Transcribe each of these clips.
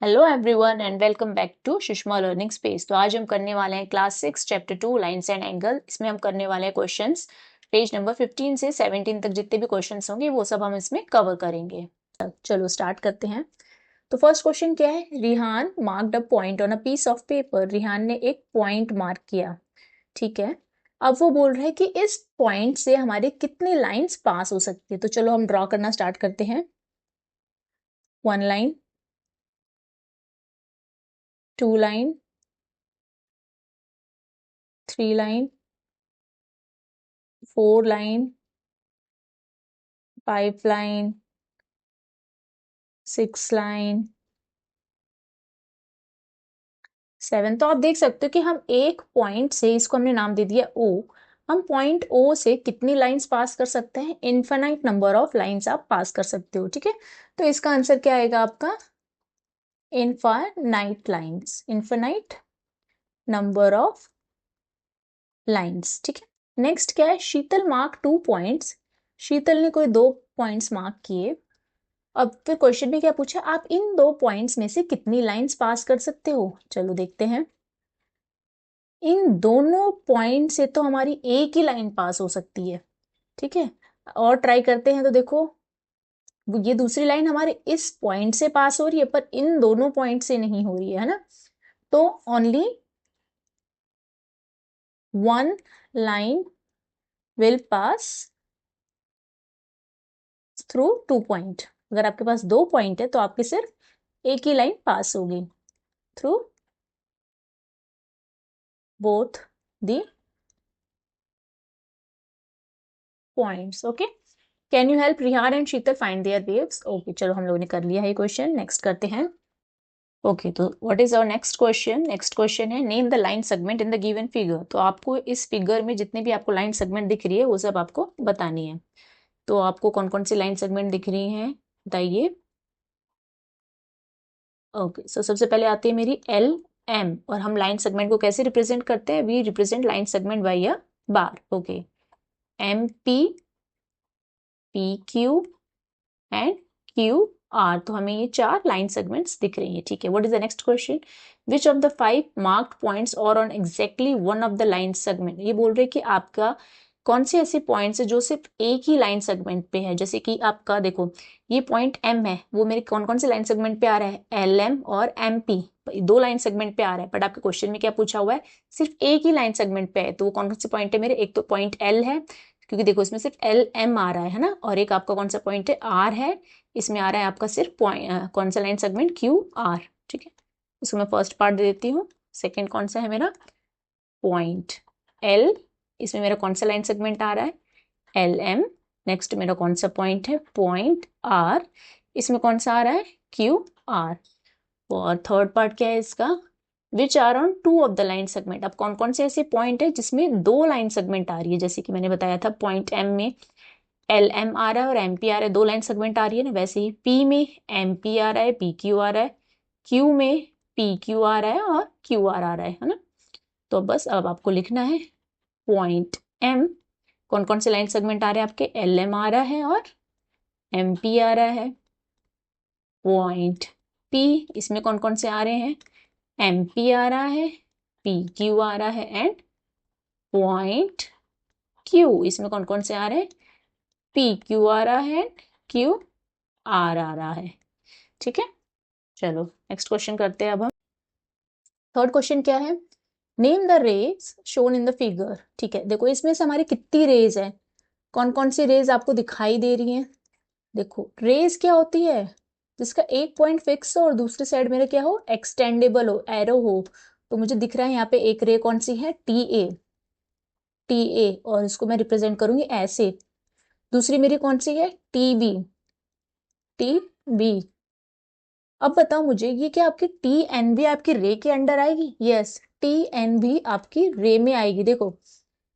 Hello everyone and welcome back to Sushma learning space. तो आज हम करने वाले हैं class 6 chapter 2 lines and angle. इसमें हम करने वाले हैं क्वेश्चंस पेज नंबर 15 से 17 तक जितने भी क्वेश्चंस होंगे वो सब हम इसमें कवर करेंगे। चलो स्टार्ट करते हैं। तो फर्स्ट क्वेश्चन क्या है? Rihan marked a point on a piece of paper. Rihan ने एक पॉइंट मार्क किया, ठीक है। अब वो बोल रहे हैं कि इस पॉइंट से हमारे कितनी लाइंस पास हो सकती है। तो चलो हम ड्रॉ करना स्टार्ट करते हैं। 1 line, 2 line, 3 line, 4 line, 5 line, 6 line, 7। तो आप देख सकते हो कि हम एक पॉइंट से, इसको हमने नाम दे दिया O, हम पॉइंट O से कितनी लाइंस पास कर सकते हैं? इनफाइनाइट नंबर ऑफ लाइंस आप पास कर सकते हो, ठीक है। तो इसका आंसर क्या आएगा आपका? Infinite lines, infinite number of lines, ठीक है। नेक्स्ट क्या है? शीतल मार्क 2 पॉइंट्स। शीतल ने कोई 2 पॉइंट्स मार्क किए। अब फिर क्वेश्चन में क्या पूछा? आप इन 2 पॉइंट्स में से कितनी लाइंस पास कर सकते हो? चलो देखते हैं। इन दोनों पॉइंट से तो हमारी एक ही लाइन पास हो सकती है, ठीक है। और ट्राई करते हैं। तो देखो, ये दूसरी लाइन हमारे इस पॉइंट से पास हो रही है पर इन दोनों पॉइंट से नहीं हो रही है ना। तो only one line will pass through 2 point. अगर आपके पास 2 पॉइंट है तो आपकी सिर्फ एक ही लाइन पास होगी through both the points. Okay, can you help Rihan and Sheetal find their ways? Okay, चलो हम लोगों ने कर लिया है ये क्वेश्चन। नेक्स्ट करते हैं। ओके, तो what is our next question? Next question है name the line segment in the given figure. तो आपको इस फिगर में जितने भी आपको लाइन सेगमेंट दिख रही है वो सब आपको बतानी है। तो आपको कौन कौन सी लाइन सेगमेंट दिख रही हैं बताइए। ओके, सो सबसे पहले आती है मेरी एल एम। और हम लाइन सेगमेंट को कैसे रिप्रेजेंट करते हैं? We represent line segment by a bar. Okay, M P, P Q and Q R. तो हमें ये 4 लाइन सेगमेंट्स दिख रही हैं, ठीक है। What is the next question? Which of the 5 marked points are on exactly one of the line segment. ये बोल रहे कि आपका कौन से ऐसे पॉइंट्स है जो सिर्फ एक ही लाइन सेगमेंट पे है। जैसे कि आपका देखो, ये पॉइंट एम है, वो मेरे कौन कौन से लाइन सेगमेंट पे आ रहा है? एल एम और एम पी, 2 लाइन सेगमेंट पे आ रहा है। बट आपके क्वेश्चन में क्या पूछा हुआ है? सिर्फ एक ही लाइन सेगमेंट पे है। तो वो कौन कौन से पॉइंट है मेरे? एक तो पॉइंट एल है, क्योंकि देखो इसमें सिर्फ एल एम आ रहा है ना। और एक आपका कौन सा पॉइंट है? आर है, इसमें आ रहा है आपका सिर्फ पॉइंट कौन सा लाइन सेगमेंट? क्यू आर, ठीक है। इसको मैं फर्स्ट पार्ट दे देती हूँ। सेकंड कौन सा है मेरा? पॉइंट एल, इसमें मेरा कौन सा लाइन सेगमेंट आ रहा है? L M. नेक्स्ट मेरा कौन सा पॉइंट है? पॉइंट आर, इसमें कौन सा आ रहा है? Q R. और थर्ड पार्ट क्या है इसका? Which are on 2 of the line segment. अब कौन कौन से ऐसे पॉइंट है जिसमें 2 लाइन सेगमेंट आ रही है? जैसे कि मैंने बताया था पॉइंट एम में एल एम आ रहा है और एम पी आ रहा है, 2 लाइन सेगमेंट आ रही है ना। वैसे ही पी में एम पी आ रहा है, पी क्यू आ रहा है, क्यू में पी क्यू आ रहा है और क्यू आर आ रहा है ना। तो बस अब आपको लिखना है पॉइंट एम कौन कौन से लाइन सेगमेंट आ रहे हैं आपके? एल एम आ रहा है और एम पी आ रहा है। पॉइंट पी, इसमें कौन कौन से आ रहे हैं? एम पी आ रहा है, पी क्यू आ रहा है एंड पॉइंट क्यू, इसमें कौन कौन से आ रहे हैं? पी क्यू आ रहा है, क्यू आर आ रहा है, ठीक है। चलो नेक्स्ट क्वेश्चन करते हैं अब हम। थर्ड क्वेश्चन क्या है? Name the rays shown in the figure. ठीक है, देखो इसमें से हमारी कितनी रेज है, कौन कौन सी रेज आपको दिखाई दे रही हैं? देखो रेज क्या होती है? जिसका एक पॉइंट फिक्स हो और दूसरी साइड मेरे क्या हो? एक्सटेंडेबल हो, एरो हो। तो मुझे दिख रहा है यहाँ पे एक रे कौन सी है? टी ए, टी ए, और इसको मैं रिप्रेजेंट करूंगी ऐसे। दूसरी मेरी कौन सी है? T B, T B. अब बताओ मुझे, ये क्या आपकी टी एन भी आपकी रे के अंडर आएगी? यस, टी एन भी आपकी रे में आएगी। देखो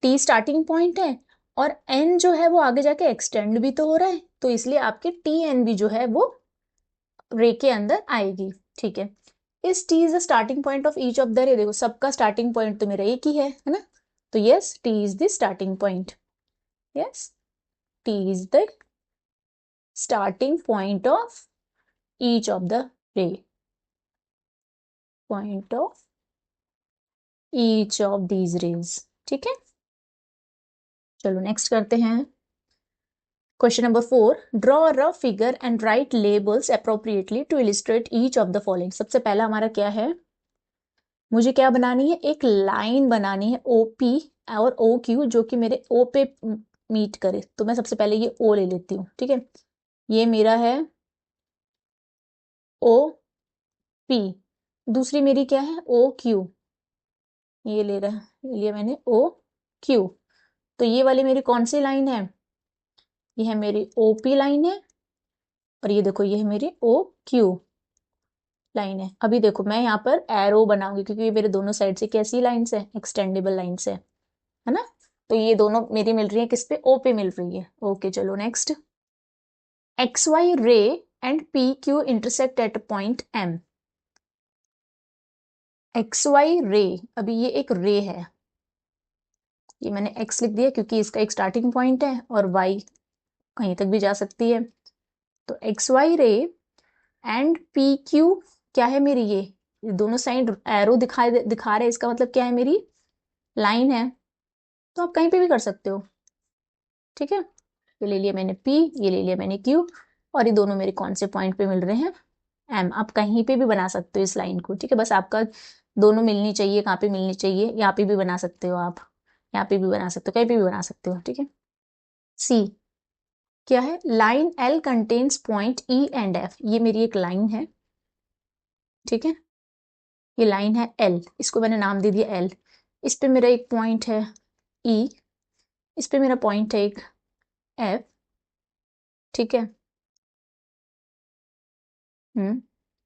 टी स्टार्टिंग पॉइंट है और एन जो है वो आगे जाके एक्सटेंड भी तो हो रहा है, तो इसलिए आपकी टी एन भी जो है वो रे के अंदर आएगी, ठीक है। इस T is the starting point of each of the रे। देखो सबका स्टार्टिंग पॉइंट तो मेरा एक ही है ना। तो yes, T is the starting point. Yes, T is the starting point of each of the ray. Point of each of these rays. ठीक है, चलो नेक्स्ट करते हैं। Question number 4, draw a rough figure and write labels appropriately to illustrate each of the following. सबसे पहला हमारा क्या है, मुझे क्या बनानी है, एक लाइन बनानी है OP और OQ जो कि मेरे O पे मीट करे। तो मैं सबसे पहले ये O ले लेती हूँ। ठीक है, ये मेरा है OP, दूसरी मेरी क्या है OQ, ये ले लिया मैंने OQ। तो ये वाली मेरी कौन सी लाइन है, ये है मेरी OP लाइन है, और ये देखो ये है मेरी OQ लाइन है। अभी देखो मैं यहाँ पर एरो बनाऊंगी क्योंकि ये मेरे दोनों साइड से कैसी लाइंस है, एक्सटेंडेबल लाइंस है ना। तो ये दोनों मेरी मिल रही है किस पे, O पे मिल रही है। ओके चलो नेक्स्ट, XY रे and PQ intersect at point M। XY रे, अभी ये एक रे है, ये मैंने X लिख दिया क्योंकि इसका एक स्टार्टिंग पॉइंट है और Y कहीं तक भी जा सकती है। तो XY रे एंड PQ क्या है मेरी, ये दोनों साइड एरो दिखा रहे हैं, इसका मतलब क्या है, मेरी लाइन है। तो आप कहीं पे भी कर सकते हो। ठीक है, ये ले लिया मैंने P, ये ले लिया मैंने Q, और ये दोनों मेरे कौन से पॉइंट पे मिल रहे हैं, M। आप कहीं पे भी बना सकते हो इस लाइन को। ठीक है, बस आपका दोनों मिलनी चाहिए, कहाँ पे मिलनी चाहिए, यहाँ पे भी बना सकते हो आप, यहाँ पे भी बना सकते हो, कहीं पे भी बना सकते हो। ठीक है, C क्या है, line L contains point E and F। ये मेरी एक लाइन है। ठीक है, ये लाइन है L, इसको मैंने नाम दे दिया L। इस पे मेरा एक पॉइंट है E, इस पे मेरा पॉइंट है एक F। ठीक है,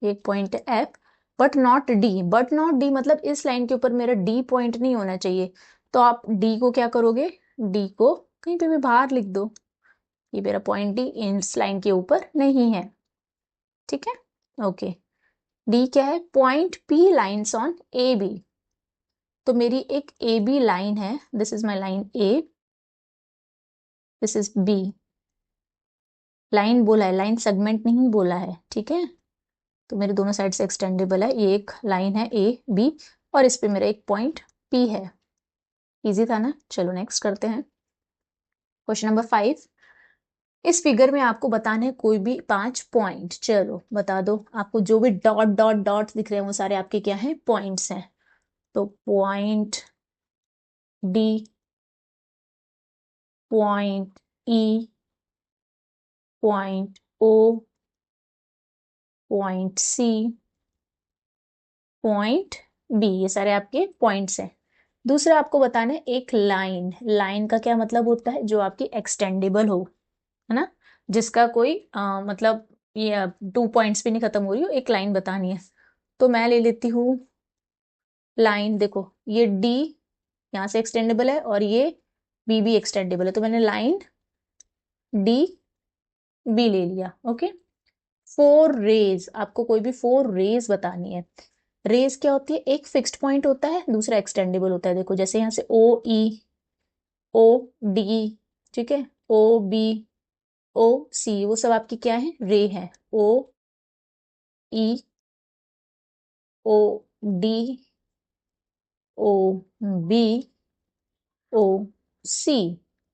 एक पॉइंट है F, but not D। But not D मतलब इस लाइन के ऊपर मेरा D पॉइंट नहीं होना चाहिए। तो आप D को क्या करोगे, D को कहीं पे भी बाहर लिख दो, ये मेरा पॉइंट D इस लाइन के ऊपर नहीं है। ठीक है, ओके। D क्या है, point P lines on AB। तो मेरी एक AB लाइन है, this is my line A, this is B। Line बोला है, लाइन सेगमेंट नहीं बोला है। ठीक है, तो मेरे दोनों साइड से एक्सटेंडेबल है, ये एक लाइन है AB, और इस पे मेरा एक पॉइंट P है। इजी था ना। चलो नेक्स्ट करते हैं। क्वेश्चन नंबर 5, इस फिगर में आपको बताना है कोई भी 5 पॉइंट। चलो बता दो, आपको जो भी डॉट डॉट डॉट दिख रहे हैं वो सारे आपके क्या हैं, पॉइंट्स हैं। तो point D, point E, point O, point C, point B, ये सारे आपके पॉइंट्स हैं। दूसरा आपको बताना है एक लाइन। लाइन का क्या मतलब होता है, जो आपकी एक्सटेंडेबल हो, है ना, जिसका कोई मतलब ये 2 पॉइंट्स भी नहीं खत्म हो रही हो, एक लाइन बतानी है। तो मैं ले लेती हूँ लाइन, देखो ये D यहाँ से एक्सटेंडेबल है और ये B भी एक्सटेंडेबल है, तो मैंने लाइन D B ले लिया। ओके, 4 रेज, आपको कोई भी 4 रेज बतानी है। रेज क्या होती है, एक फिक्स्ड पॉइंट होता है, दूसरा एक्सटेंडेबल होता है। देखो जैसे यहाँ से OE, OD, ठीक है, OB, OC, वो सब आपकी क्या है, रे है। OE, OD, OB, OC,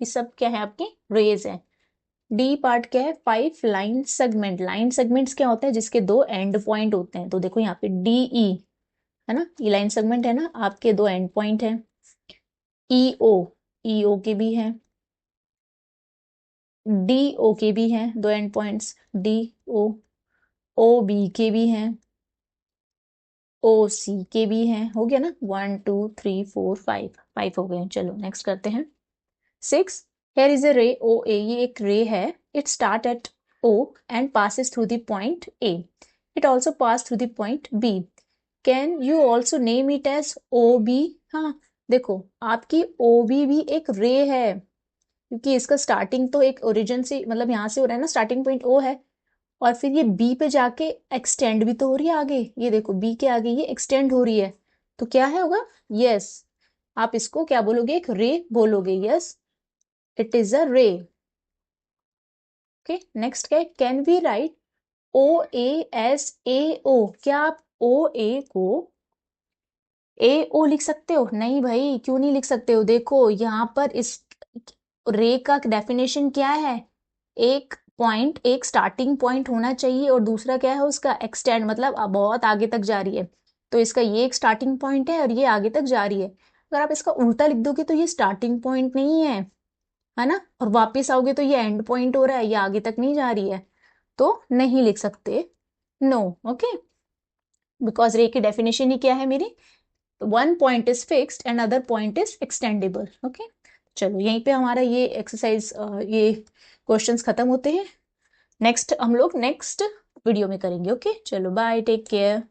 ये सब क्या है, आपके रेज है। डी पार्ट क्या है, 5 लाइन सेगमेंट। लाइन सेगमेंट्स क्या होता है, जिसके 2 एंड पॉइंट होते हैं। तो देखो यहाँ पे DE है ना, ये लाइन सेगमेंट है ना, आपके 2 एंड पॉइंट है। EO, EO के भी है, DO के भी हैं 2 एंड पॉइंट्स, DO, OB के भी हैं, OC के भी हैं। हो गया ना, 1 2 3 4 5, 5 हो गए। चलो नेक्स्ट करते हैं। 6, here is a ray OA, ये एक रे है। It start at O and passes through the point A. It also pass through the point B. Can you also name it as OB? हाँ, देखो आपकी OB भी एक रे है, क्योंकि इसका स्टार्टिंग तो एक ओरिजिन से, मतलब यहाँ से हो रहा है ना, स्टार्टिंग पॉइंट O है, और फिर ये B पे जाके एक्सटेंड भी तो हो रही है आगे। ये देखो B के आगे ये एक्सटेंड हो रही है, तो क्या है होगा, यस, आप इसको क्या बोलोगे, एक रे बोलोगे। यस, इट इज अ रे। ओके, नेक्स्ट क्या है, can we write OA as AO। क्या आप OA को ए ओ लिख सकते हो? नहीं भाई, क्यों नहीं लिख सकते हो? देखो यहाँ पर इस रे का डेफिनेशन क्या है? एक पॉइंट, एक स्टार्टिंग पॉइंट होना चाहिए और दूसरा क्या है उसका? एक्सटेंड, मतलब बहुत आगे तक जा रही है। तो इसका ये एक स्टार्टिंग पॉइंट है और ये आगे तक जा रही है। अगर आप इसका उल्टा लिख दोगे तो ये स्टार्टिंग पॉइंट नहीं है ना? और वापस आओगे तो ये एंड पॉइंट हो रहा है, ये आगे तक नहीं जा रही है, तो नहीं लिख सकते। नो, ओके, बिकॉज रे की डेफिनेशन ही क्या है मेरी? One point is fixed and other point is extendable. Okay, चलो यहीं पे हमारा ये एक्सरसाइज, ये क्वेश्चंस खत्म होते हैं। नेक्स्ट हम लोग नेक्स्ट वीडियो में करेंगे। ओके, चलो बाय, टेक केयर।